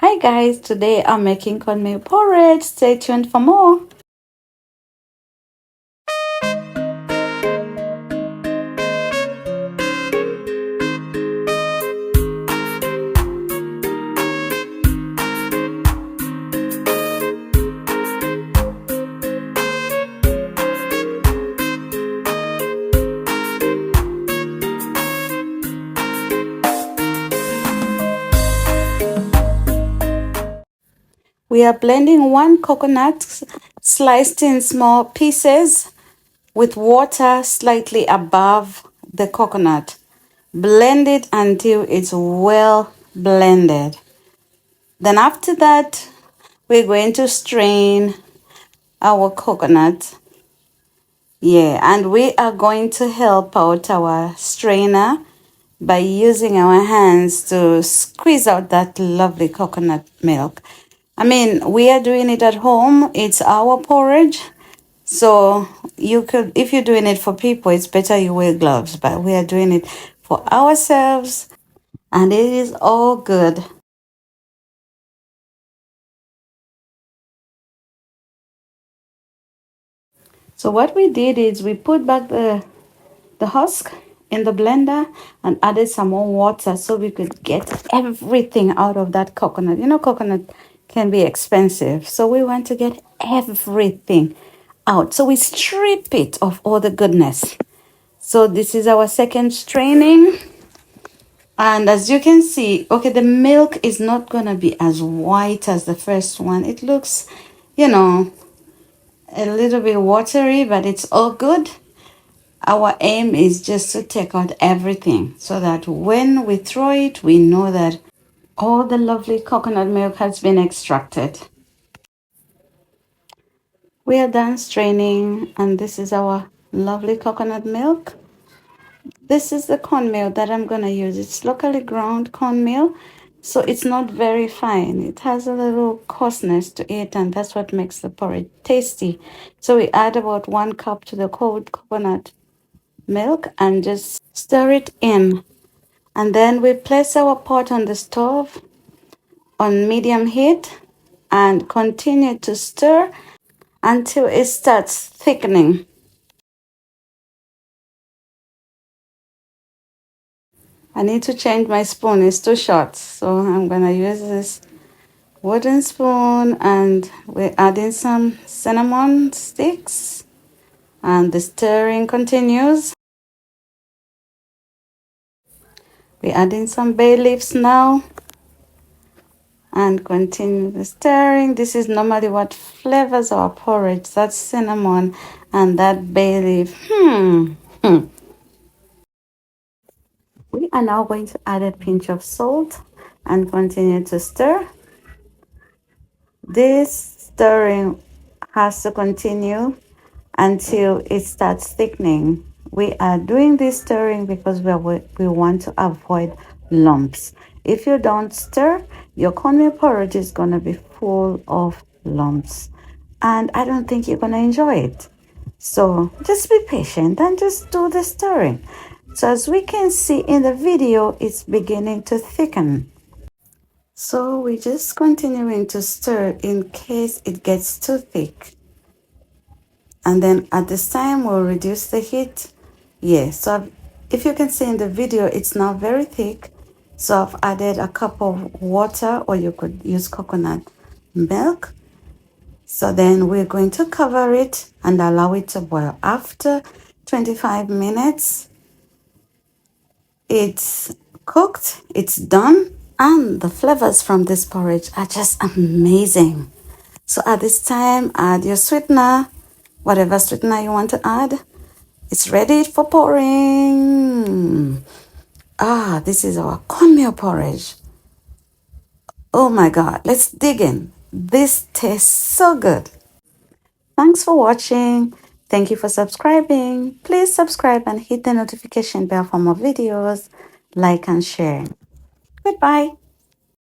Hi guys, today I'm making cornmeal porridge. Stay tuned for more. We are blending one coconut sliced in small pieces with water slightly above the coconut. Blend it until it's well blended. Then after that, we're going to strain our coconut. Yeah, and we are going to help out our strainer by using our hands to squeeze out that lovely coconut milk. I mean, we are doing it at home. It's our porridge. So you could, if you're doing it for people, it's better you wear gloves, but we are doing it for ourselves and it is all good. So what we did is we put back the husk in the blender and added some more water so we could get everything out of that coconut. You know, coconut can be expensive, so we want to get everything out. So we strip it of all the goodness. So this is our second straining. And as you can see, okay, the milk is not going to be as white as the first one. It looks, you know, a little bit watery, but it's all good. Our aim is just to take out everything so that when we throw it, we know that all the lovely coconut milk has been extracted. We are done straining, and this is our lovely coconut milk. This is the cornmeal that I'm going to use. It's locally ground cornmeal, so it's not very fine. It has a little coarseness to it, and that's what makes the porridge tasty. So we add about 1 cup to the cold coconut milk and just stir it in. And then we place our pot on the stove on medium heat and continue to stir until it starts thickening. I need to change my spoon, it's too short, so I'm gonna use this wooden spoon, and we're adding some cinnamon sticks and the stirring continues. We're adding some bay leaves now and continue the stirring. This is normally what flavors our porridge. That's cinnamon and that bay leaf. We are now going to add a pinch of salt and continue to stir. This stirring has to continue until it starts thickening. We are doing this stirring because we want to avoid lumps. If you don't stir, your cornmeal porridge is going to be full of lumps. And I don't think you're going to enjoy it. So just be patient and just do the stirring. So as we can see in the video, it's beginning to thicken. So we're just continuing to stir in case it gets too thick. And then at this time we'll reduce the heat. So if you can see in the video, it's now very thick. So I've added a cup of water, or you could use coconut milk. So then we're going to cover it and allow it to boil. After 25 minutes, it's cooked, it's done, and the flavors from this porridge are just amazing. So at this time, add your sweetener, whatever sweetener you want to add. It's ready for pouring. This is our cornmeal porridge. Oh my God, let's dig in. This tastes so good. Thanks for watching. Thank you for subscribing. Please subscribe and hit the notification bell for more videos. Like and share. Goodbye.